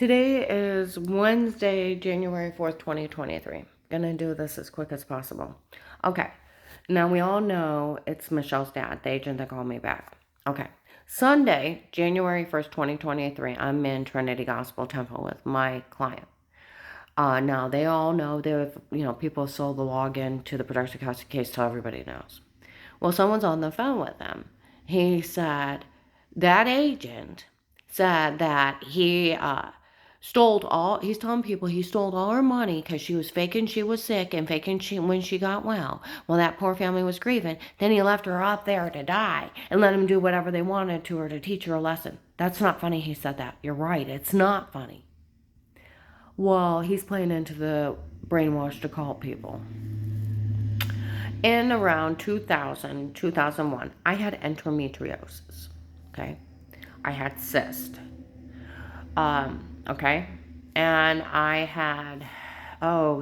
Today is Wednesday, January 4th, 2023. Gonna do this as quick as possible. Okay, now we all know it's Michelle's dad, the agent that called me back. Okay, Sunday, January 1st, 2023, I'm in Trinity Gospel Temple with my client. Now they all know people sold the login to the production case so everybody knows. Well, someone's on the phone with them. He said that agent said that he's telling people he stole all her money because she was faking she was sick and faking when she got well. Well, that poor family was grieving. Then he left her up there to die and let them do whatever they wanted to her to teach her a lesson. That's not funny he said that. You're right. It's not funny. Well, he's playing into the brainwashed occult people. In around 2000, 2001, I had endometriosis. Okay. I had cyst. Okay. And I had,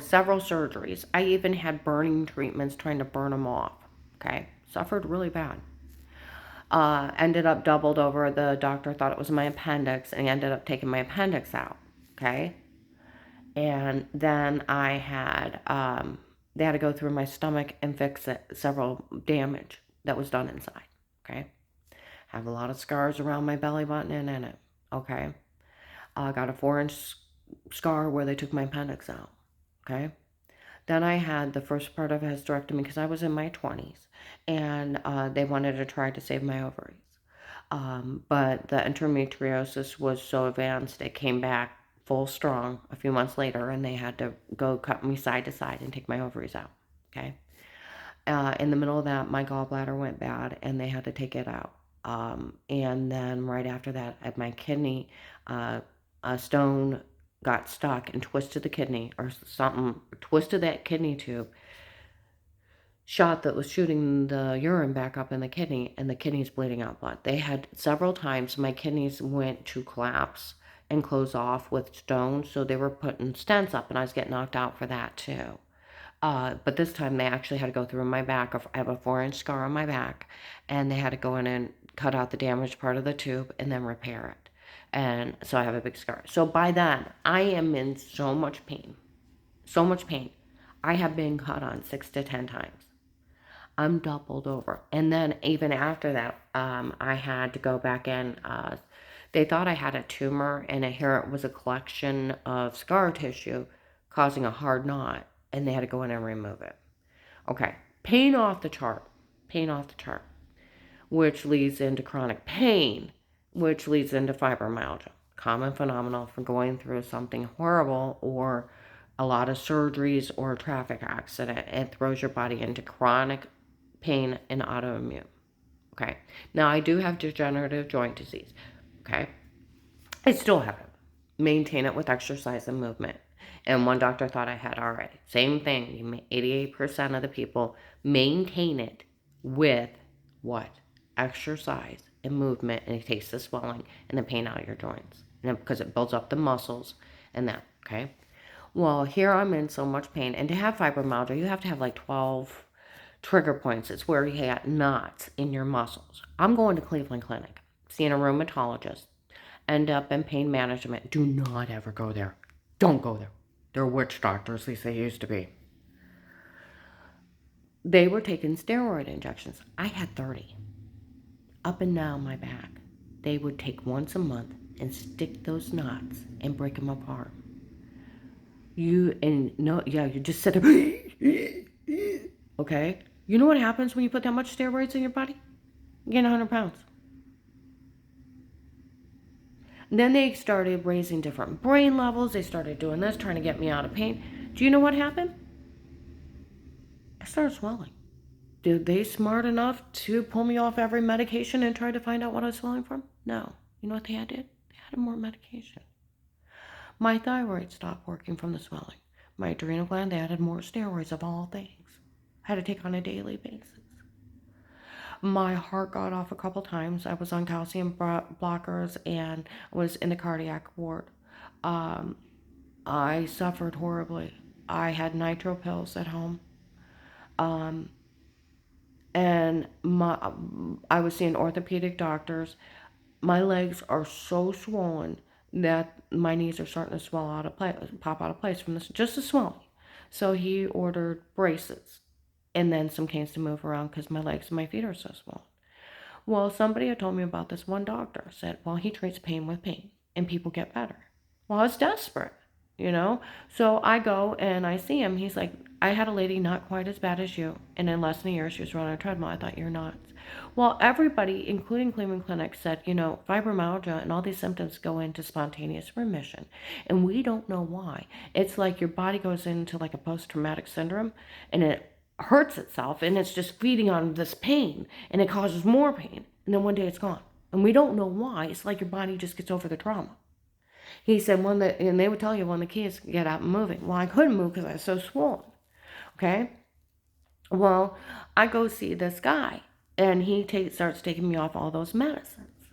several surgeries. I even had burning treatments trying to burn them off. Okay. Suffered really bad. Ended up doubled over. The doctor thought it was my appendix and ended up taking my appendix out. Okay. And then I had, they had to go through my stomach and fix several damage that was done inside. Okay. Have a lot of scars around my belly button and in it. Okay. Got a 4-inch scar where they took my appendix out. Okay. Then I had the first part of a hysterectomy because I was in my 20s and they wanted to try to save my ovaries. But the endometriosis was so advanced, it came back full strong a few months later, and they had to go cut me side to side and take my ovaries out. Okay. In the middle of that, my gallbladder went bad, and they had to take it out. And then right after that, at my kidney, a stone got stuck and twisted the kidney, or something twisted that kidney tube, shot that was shooting the urine back up in the kidney, and the kidney's bleeding out blood. They had several times my kidneys went to collapse and close off with stones, so they were putting stents up, and I was getting knocked out for that too. But this time they actually had to go through my back. I have a 4-inch scar on my back, and they had to go in and cut out the damaged part of the tube and then repair it. And so I have a big scar. So by then, I am in so much pain. So much pain. I have been cut on 6 to 10 times. I'm doubled over. And then even after that, I had to go back in. They thought I had a tumor, and here it was a collection of scar tissue causing a hard knot, and they had to go in and remove it. Okay, pain off the chart. Pain off the chart, which leads into chronic pain, which leads into fibromyalgia. Common phenomenon for going through something horrible or a lot of surgeries or a traffic accident. It throws your body into chronic pain and autoimmune. Okay. Now I do have degenerative joint disease. Okay. I still have it. Maintain it with exercise and movement. And one doctor thought I had already. Same thing. 88% of the people maintain it with what? Exercise and movement, and it takes the swelling and the pain out of your joints. And because it builds up the muscles and that. Okay. Well, here I'm in so much pain. And to have fibromyalgia, you have to have like 12 trigger points. It's where you have knots in your muscles. I'm going to Cleveland Clinic, seeing a rheumatologist, end up in pain management. Do not ever go there. Don't go there. They're witch doctors, at least they used to be. They were taking steroid injections. I had 30. Up and down my back. They would take once a month and stick those knots and break them apart. You just sit there. Okay? You know what happens when you put that much steroids in your body? You gain 100 pounds. And then they started raising different brain levels. They started doing this, trying to get me out of pain. Do you know what happened? I started swelling. Did they smart enough to pull me off every medication and try to find out what I was swelling from? No. You know what they did? They added more medication. My thyroid stopped working from the swelling. My adrenal gland, they added more steroids of all things. I had to take on a daily basis. My heart got off a couple times. I was on calcium blockers and was in the cardiac ward. I suffered horribly. I had nitro pills at home. And I was seeing orthopedic doctors. My legs are so swollen that my knees are starting to swell out of place, pop out of place from this, just a swelling. So he ordered braces and then some canes to move around because my legs and my feet are so swollen. Well, somebody had told me about this one doctor, said, well, he treats pain with pain and people get better. Well, I was desperate, you know? So I go and I see him. He's like, I had a lady not quite as bad as you, and in less than a year, she was running a treadmill. I thought, you're nuts. Well, everybody, including Cleveland Clinic, said, fibromyalgia and all these symptoms go into spontaneous remission. And we don't know why. It's like your body goes into like a post-traumatic syndrome, and it hurts itself, and it's just feeding on this pain, and it causes more pain. And then one day it's gone. And we don't know why. It's like your body just gets over the trauma. He said, and they would tell you when the kids get out and moving. Well, I couldn't move because I was so swollen. Okay. Well, I go see this guy, and he starts taking me off all those medicines.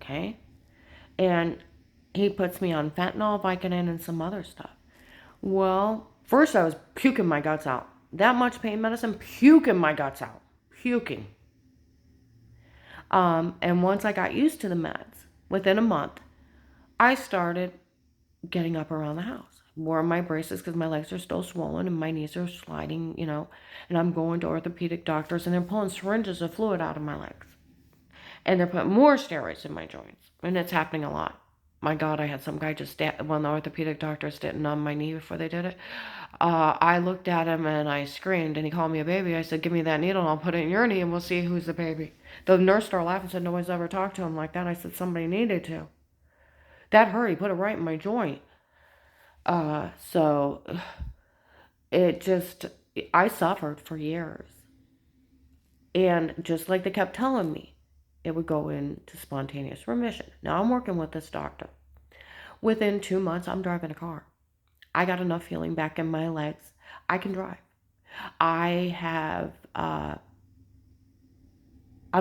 Okay. And he puts me on fentanyl, Vicodin, and some other stuff. Well, first I was puking my guts out. That much pain medicine, puking my guts out. Puking. And once I got used to the meds, within a month, I started getting up around the house. Wore my braces because my legs are still swollen and my knees are sliding, and I'm going to orthopedic doctors and they're pulling syringes of fluid out of my legs. And they're putting more steroids in my joints. And it's happening a lot. My God, I had some guy when the orthopedic doctors didn't numb my knee before they did it. I looked at him and I screamed, and he called me a baby. I said, give me that needle and I'll put it in your knee and we'll see who's the baby. The nurse started laughing and said, nobody's ever talked to him like that. I said, somebody needed to. That hurt. He put it right in my joint. So I suffered for years. And just like they kept telling me, it would go into spontaneous remission. Now I'm working with this doctor. Within 2 months, I'm driving a car. I got enough feeling back in my legs. I can drive. I'm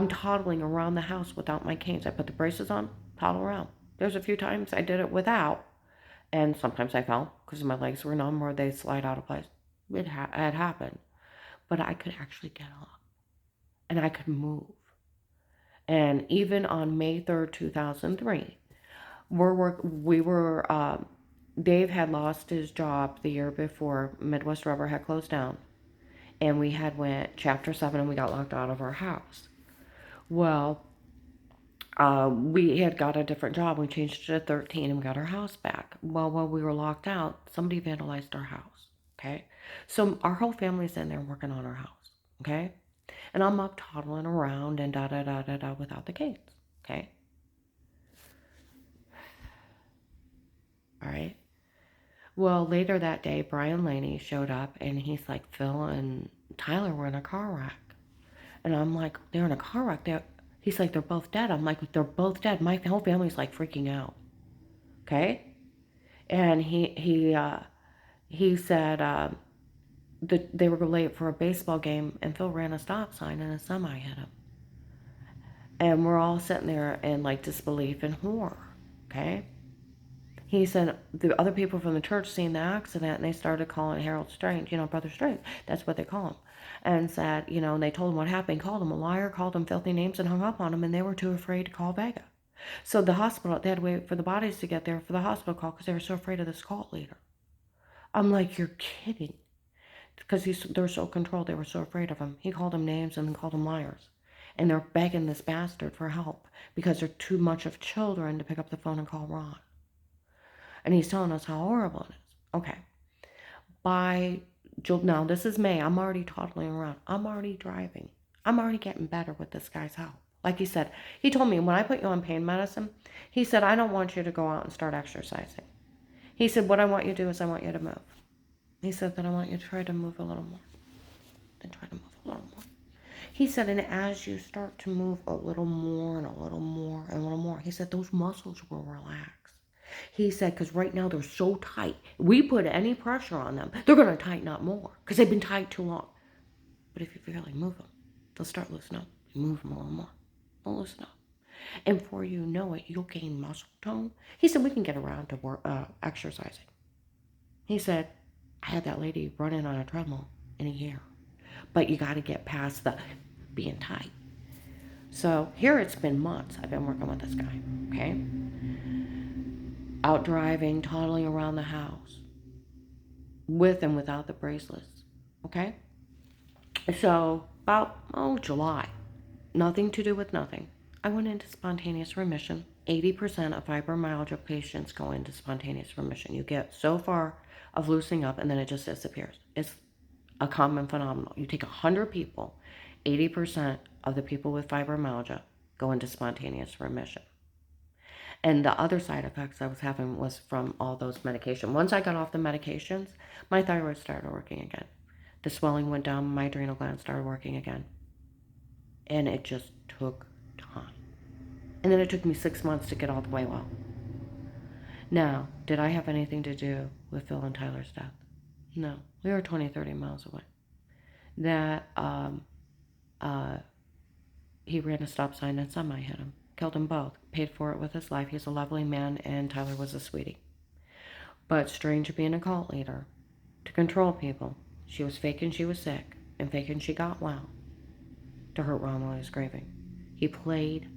toddling around the house without my canes. I put the braces on, toddle around. There's a few times I did it without, and sometimes I fell because my legs were numb or they slide out of place. It had happened. But I could actually get up, and I could move. And even on May 3rd, 2003, Dave had lost his job the year before. Midwest Rubber had closed down, and we had went Chapter 7, and we got locked out of our house. Well, we had got a different job. We changed it to 13 and we got our house back. Well, while we were locked out, somebody vandalized our house. Okay. So our whole family's in there working on our house. Okay. And I'm up toddling around and da-da-da-da-da without the canes. Okay. All right. Well, later that day, Brian Laney showed up and he's like, Phil and Tyler were in a car wreck. And I'm like, they're in a car wreck. He's like, they're both dead. I'm like, they're both dead. My whole family's like freaking out. Okay. And he said they were late for a baseball game, and Phil ran a stop sign and a semi hit him. And we're all sitting there in like disbelief and horror. Okay. He said the other people from the church seen the accident, and they started calling Harold Strange, Brother Strange. That's what they call him. And said, and they told him what happened, called him a liar, called him filthy names, and hung up on him, and they were too afraid to call Vega. So the hospital, they had to wait for the bodies to get there for the hospital call because they were so afraid of this cult leader. I'm like, you're kidding. Because they're so controlled, they were so afraid of him. He called them names and then called them liars. And they're begging this bastard for help because they're too much of children to pick up the phone and call Ron. And he's telling us how horrible it is. Okay. Now, this is May. I'm already toddling around. I'm already driving. I'm already getting better with this guy's help. Like he said, he told me, when I put you on pain medicine, he said, I don't want you to go out and start exercising. He said, what I want you to do is I want you to move. He said that I want you to try to move a little more. Then try to move a little more. He said, and as you start to move a little more and a little more and a little more, he said, those muscles will relax. He said, because right now they're so tight. We put any pressure on them, they're going to tighten up more because they've been tight too long. But if you really move them, they'll start loosening up. You move them a little more. They'll loosen up. And before you know it, you'll gain muscle tone. He said, we can get around to exercising. He said, I had that lady running on a treadmill in a year. But you got to get past the being tight. So here it's been months I've been working with this guy, okay? Out driving, toddling around the house, with and without the bracelets, okay? So about, July, nothing to do with nothing. I went into spontaneous remission. 80% of fibromyalgia patients go into spontaneous remission. You get so far of loosening up and then it just disappears. It's a common phenomenon. You take 100 people, 80% of the people with fibromyalgia go into spontaneous remission. And the other side effects I was having was from all those medications. Once I got off the medications, my thyroid started working again. The swelling went down, my adrenal glands started working again. And it just took time. And then it took me 6 months to get all the way well. Now, did I have anything to do with Phil and Tyler's death? No. We were 20, 30 miles away. That he ran a stop sign and semi hit him. Killed them both. Paid for it with his life. He's a lovely man and Tyler was a sweetie. But strange being a cult leader. To control people. She was faking she was sick and faking she got well. To hurt Ron while he was grieving. He played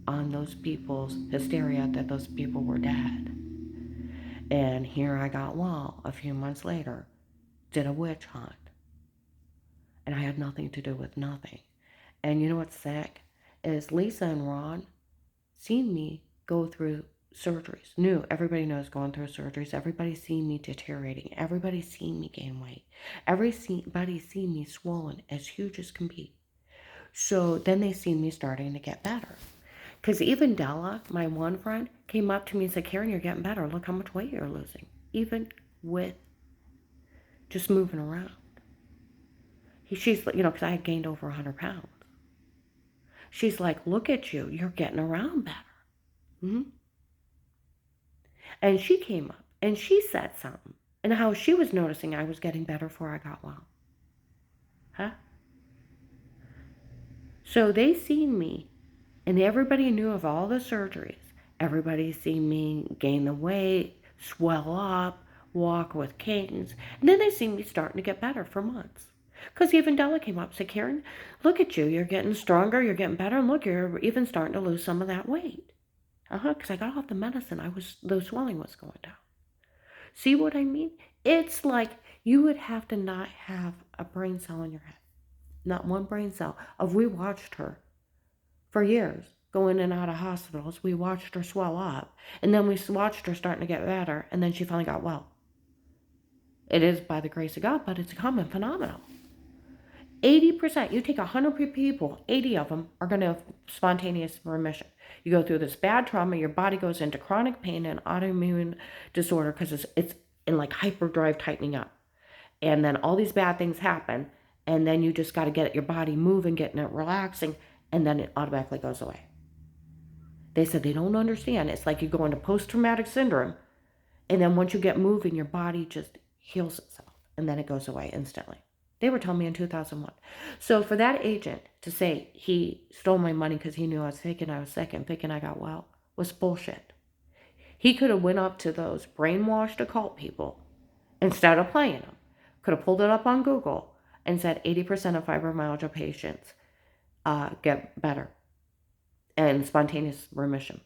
on those people's hysteria that those people were dead. And here I got well a few months later. Did a witch hunt. And I had nothing to do with nothing. And you know what's sick? Is Lisa and Ron seen me go through surgeries. Everybody knows going through surgeries. Everybody's seen me deteriorating. Everybody's seen me gain weight. Everybody's seen me swollen as huge as can be. So then they seen me starting to get better. Because even Della, my one friend, came up to me and said, Karen, you're getting better. Look how much weight you're losing. Even with just moving around. She's, because I had gained over 100 pounds. She's like, look at you. You're getting around better. Mm-hmm. And she came up and she said something. And how she was noticing I was getting better before I got well. Huh? So they seen me. And everybody knew of all the surgeries. Everybody seen me gain the weight, swell up, walk with canes. And then they seen me starting to get better for months. Because even Della came up and said, Karen, look at you. You're getting stronger. You're getting better. And look, you're even starting to lose some of that weight. Because I got off the medicine. The swelling was going down. See what I mean? It's like you would have to not have a brain cell in your head. Not one brain cell. We watched her for years, go in and out of hospitals. We watched her swell up. And then we watched her starting to get better. And then she finally got well. It is by the grace of God, but it's a common phenomenon. 80%, you take 100 people, 80 of them are going to have spontaneous remission. You go through this bad trauma, your body goes into chronic pain and autoimmune disorder because it's in like hyperdrive tightening up. And then all these bad things happen, and then you just got to get your body moving, getting it relaxing, and then it automatically goes away. They said they don't understand. It's like you go into post-traumatic syndrome, and then once you get moving, your body just heals itself, and then it goes away instantly. They were telling me in 2001. So for that agent to say he stole my money because he knew I was sick and thinking I got well was bullshit. He could have went up to those brainwashed occult people instead of playing them. Could have pulled it up on Google and said 80% of fibromyalgia patients get better and spontaneous remission.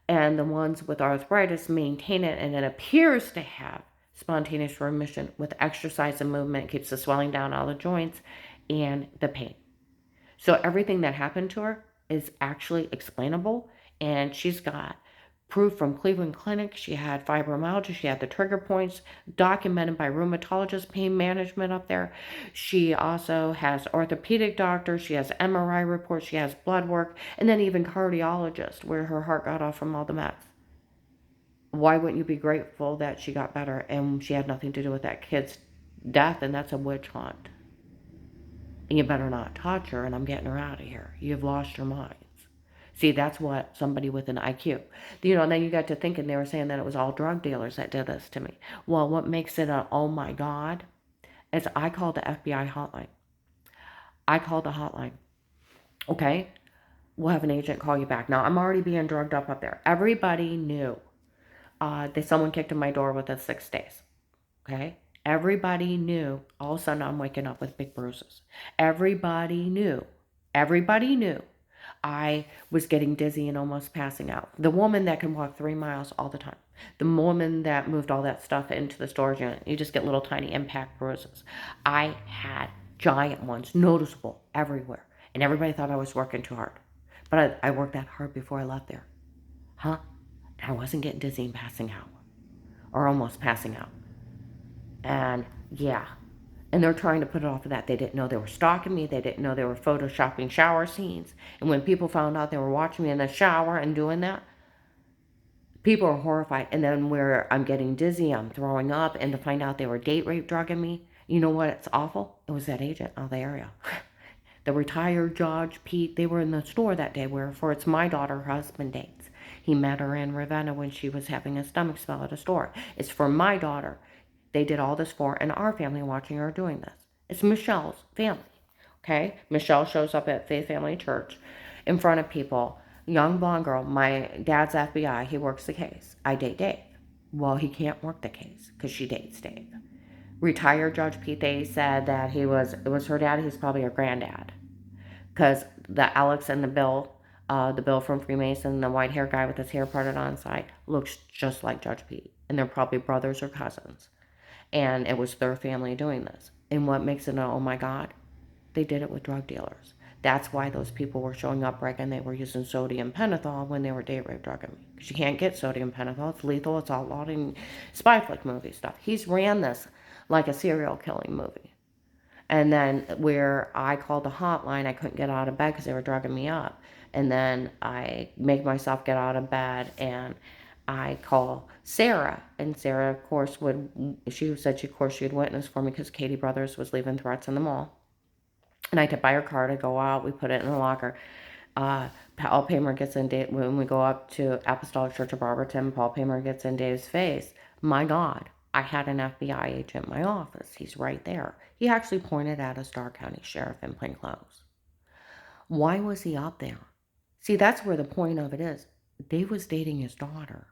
And the ones with arthritis maintain it, and it appears to have spontaneous remission with exercise and movement. It keeps the swelling down all the joints and the pain. So everything that happened to her is actually explainable, and she's got proof from Cleveland Clinic. She had fibromyalgia. She had the trigger points documented by rheumatologist pain management up there. She also has orthopedic doctors. She has MRI reports. She has blood work, and then even cardiologist where her heart got off from all the meds. Why wouldn't you be grateful that she got better and she had nothing to do with that kid's death, and that's a witch hunt. And you better not touch her, and I'm getting her out of here. You've lost your minds. See, that's what somebody with an IQ. And then you got to thinking they were saying that it was all drug dealers that did this to me. Well, what makes it a oh my God is I called the FBI hotline. I called the hotline. Okay? We'll have an agent call you back. Now, I'm already being drugged up there. Everybody knew. Someone kicked in my door within 6 days. Okay? Everybody knew. All of a sudden, I'm waking up with big bruises. Everybody knew. I was getting dizzy and almost passing out. The woman that can walk 3 miles all the time. The woman that moved all that stuff into the storage unit. You just get little tiny impact bruises. I had giant ones, noticeable everywhere. And everybody thought I was working too hard. But I worked that hard before I left there. Huh? I wasn't getting dizzy and passing out. Or almost passing out. And yeah. And they're trying to put it off of that. They didn't know they were stalking me. They didn't know they were photoshopping shower scenes. And when people found out they were watching me in the shower and doing that, people are horrified. And then where I'm getting dizzy, I'm throwing up, and to find out they were date rape drugging me, you know what? It's awful. It was that agent out of the area. The retired Judge Pete, they were in the store that day where for it's my daughter her husband dates. He met her in Ravenna when she was having a stomach spell at a store. It's for my daughter. They did all this for, and our family watching her doing this. It's Michelle's family, okay? Michelle shows up at Faith Family Church in front of people. Young blonde girl, my dad's FBI, he works the case. I date Dave. Well, he can't work the case because she dates Dave. Retired Judge Pete, they said that it was her dad, he's probably her granddad. Because the Alex and the Bill from Freemason, the white hair guy with his hair parted on side, looks just like Judge Pete. And they're probably brothers or cousins. And it was their family doing this. And what makes it, oh my God, they did it with drug dealers. That's why those people were showing up and they were using sodium pentothal when they were date rape drugging me. Because you can't get sodium pentothal. It's lethal. It's outlawed in spy flick movie stuff. He's ran this like a serial killing movie. And then where I called the hotline, I couldn't get out of bed because they were drugging me up. And then I make myself get out of bed and I call Sarah, and Sarah, of course, she said she'd witness for me because Katie Brothers was leaving threats in the mall. And I had to buy her car to go out. We put it in a locker. Paul Paymer gets in Dave, when we go up to Apostolic Church of Barberton, Paul Paymer gets in Dave's face. My God, I had an FBI agent in my office. He's right there. He actually pointed at a Starr County sheriff in plain clothes. Why was he up there? See, that's where the point of it is. Dave was dating his daughter.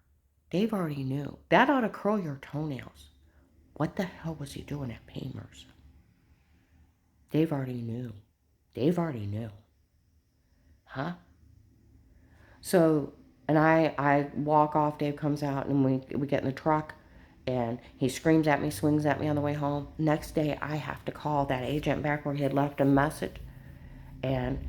Dave already knew. That ought to curl your toenails. What the hell was he doing at Paymer's? Dave already knew. Dave already knew. Huh? So, and I walk off, Dave comes out, and we get in the truck, and he screams at me, swings at me on the way home. Next day, I have to call that agent back where he had left a message, and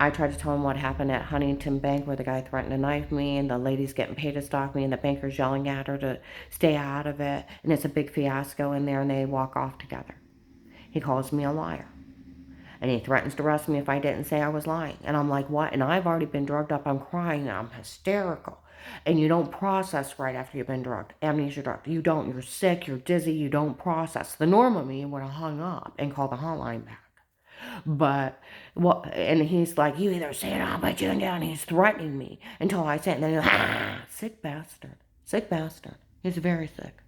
I tried to tell him what happened at Huntington Bank where the guy threatened to knife me and the lady's getting paid to stalk me and the banker's yelling at her to stay out of it. And it's a big fiasco in there and they walk off together. He calls me a liar. And he threatens to arrest me if I didn't say I was lying. And I'm like, what? And I've already been drugged up. I'm crying. I'm hysterical. And you don't process right after you've been drugged. Amnesia drugged. You don't. You're sick. You're dizzy. You don't process. The normal me would have hung up and called the hotline back. But what? And he's like, you either say it, I'll put you down. He's threatening me until I say it. And then he's sick bastard. Sick bastard. He's very sick.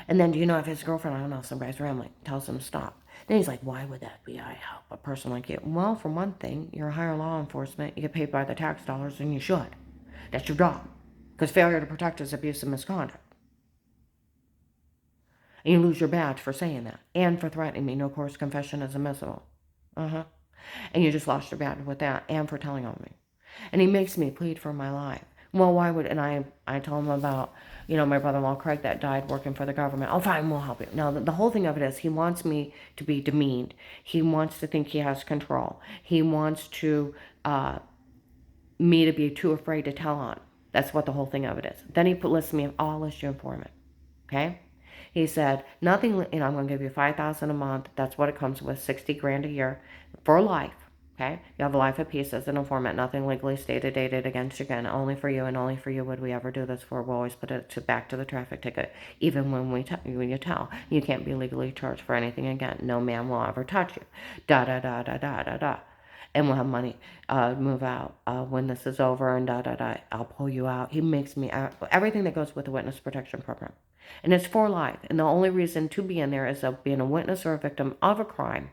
And then do you know if his girlfriend, I don't know, some guy's rambling, tells him to stop. Then he's like, why would that be? I help a person like you. Well, for one thing, you're a higher law enforcement. You get paid by the tax dollars, and you should. That's your job. Because failure to protect is abuse and misconduct. And you lose your badge for saying that. And for threatening me. No course confession is admissible. And you just lost your badge with that. And for telling on me. And he makes me plead for my life. Well, why would, and I told him about, my brother-in-law Craig that died working for the government. Oh, fine, we'll help you. Now, the whole thing of it is he wants me to be demeaned. He wants to think he has control. He wants me to be too afraid to tell on. That's what the whole thing of it is. Then he lists me, I'll list you informant. Okay? He said, nothing, I'm going to give you $5,000 a month. That's what it comes with, $60,000 a year for life. Okay? You have a life of peace as an informant. Nothing legally stated, dated against you again. Only for you and only for you would we ever do this for. We'll always put it back to the traffic ticket. Even when you tell. You can't be legally charged for anything again. No man will ever touch you. Da da da da da da da. And we'll have money move out when this is over and da da da. I'll pull you out. He makes me everything that goes with the witness protection program. And it's for life. And the only reason to be in there is being a witness or a victim of a crime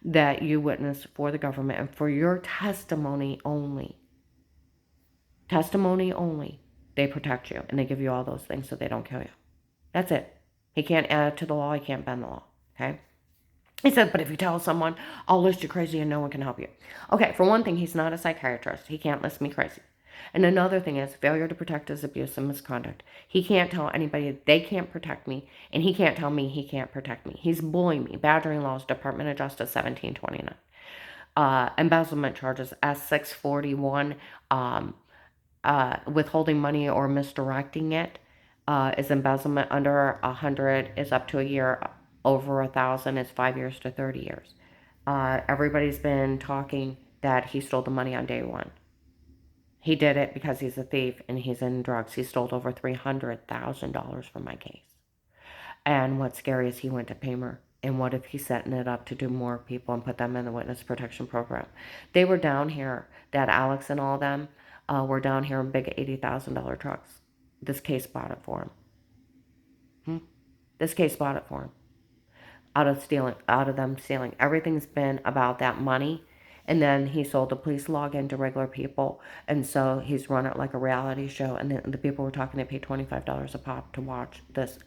that you witness for the government and for your testimony only. Testimony only. They protect you and they give you all those things so they don't kill you. That's it. He can't add to the law. He can't bend the law. Okay? He said, but if you tell someone, I'll list you crazy and no one can help you. Okay, for one thing, he's not a psychiatrist. He can't list me crazy. And another thing is failure to protect is abuse and misconduct. He can't tell anybody they can't protect me, and he can't tell me he can't protect me. He's bullying me. Badgering laws, Department of Justice 1729. Embezzlement charges, S641. Withholding money or misdirecting it is embezzlement. Under 100 is up to a year. Over 1,000 is 5 years to 30 years. Everybody's been talking that he stole the money on day one. He did it because he's a thief and he's in drugs. He stole over $300,000 from my case. And what's scary is he went to Paymer. And what if he's setting it up to do more people and put them in the witness protection program? They were down here, that Alex and all them were down here in big $80,000 trucks. This case bought it for him. This case bought it for him. Out of them stealing. Everything's been about that money. And then he sold the police login to regular people. And so he's run it like a reality show. And the people were talking, they paid $25 a pop to watch this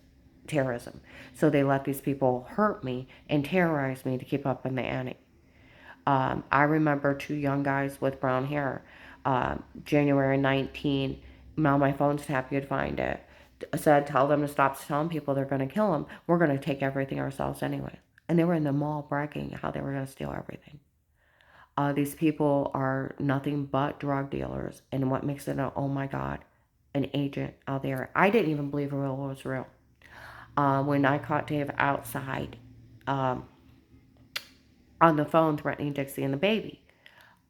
terrorism. So they let these people hurt me and terrorize me to keep up in the ante. I remember two young guys with brown hair. January 19, now my phone's tapped, you'd find it. Said, tell them to stop telling people they're going to kill them. We're going to take everything ourselves anyway. And they were in the mall bragging how they were going to steal everything. These people are nothing but drug dealers. And what makes it, oh my God, an agent out there. I didn't even believe it was real. When I caught Dave outside on the phone threatening Dixie and the baby,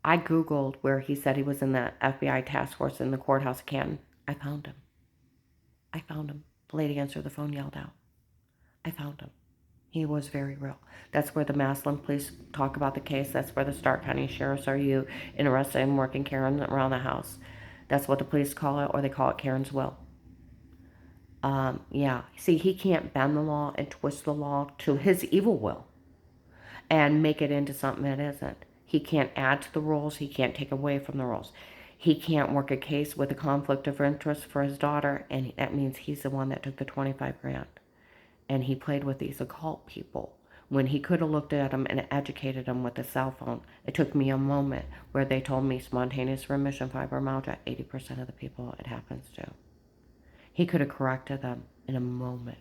I Googled where he said he was in the FBI task force in the courthouse of Canton. I found him. I found him. The lady answered the phone, yelled out. I found him. He was very real. That's where the Massillon police talk about the case. That's where the Stark County sheriffs are. You interested in working Karen around the house? That's what the police call it, or they call it Karen's will. Yeah. See, he can't bend the law and twist the law to his evil will and make it into something it isn't. He can't add to the rules. He can't take away from the rules. He can't work a case with a conflict of interest for his daughter, and that means he's the one that took the 25 grand. And he played with these occult people when he could have looked at them and educated them with a cell phone. It took me a moment where they told me spontaneous remission fibromyalgia, 80% of the people it happens to. He could have corrected them in a moment.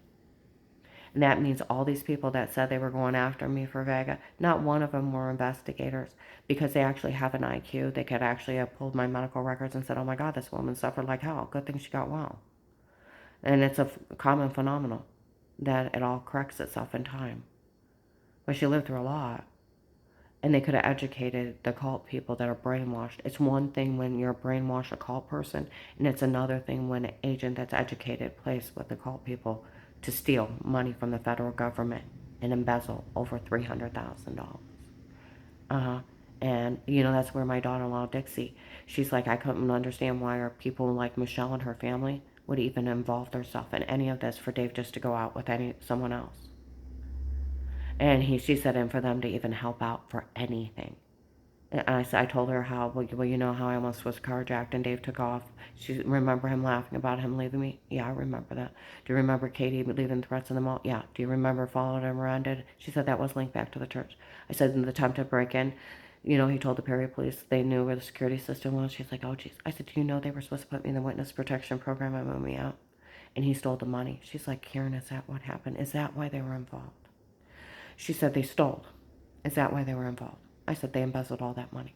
And that means all these people that said they were going after me for Vega, not one of them were investigators, because they actually have an IQ. They could actually have pulled my medical records and said, oh my God, this woman suffered like hell. Good thing she got well. And it's a common phenomenon that it all corrects itself in time. But she lived through a lot. And they could have educated the cult people that are brainwashed. It's one thing when you're a brainwashed occult person, and it's another thing when an agent that's educated plays with the cult people to steal money from the federal government and embezzle over $300,000. And, that's where my daughter-in-law, Dixie, she's like, I couldn't understand why our people like Michelle and her family would even involve themselves in any of this for Dave just to go out with someone else. And she said, and for them to even help out for anything. And I told her how, well, you know how I almost was carjacked and Dave took off. She remember him laughing about him leaving me? Yeah, I remember that. Do you remember Katie leaving threats in the mall? Yeah. Do you remember following him around? She said that was linked back to the church. I said in the attempt to break in, he told the Perry police they knew where the security system was. She's like, oh, geez. I said, do you know they were supposed to put me in the witness protection program and move me out? And he stole the money. She's like, Karen, is that what happened? Is that why they were involved? She said they stole. Is that why they were involved? I said they embezzled all that money.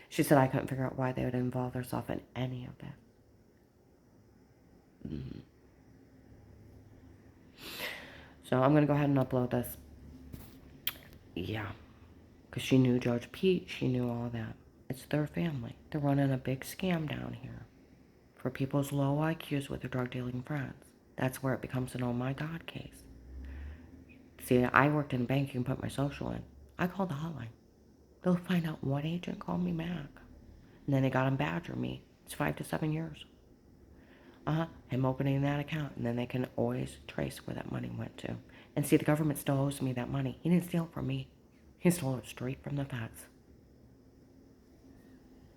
She said I couldn't figure out why they would involve themselves in any of that. So I'm going to go ahead and upload this. Yeah. Because she knew Judge Pete. She knew all that. It's their family. They're running a big scam down here for people's low IQs with their drug dealing friends. That's where it becomes an oh my God case. See, I worked in a bank. You can put my social in. I called the hotline. They'll find out what agent called me back. And then they got him badger me. It's 5 to 7 years. Him opening that account. And then they can always trace where that money went to. And see, the government still owes me that money. He didn't steal it from me. He stole it straight from the feds.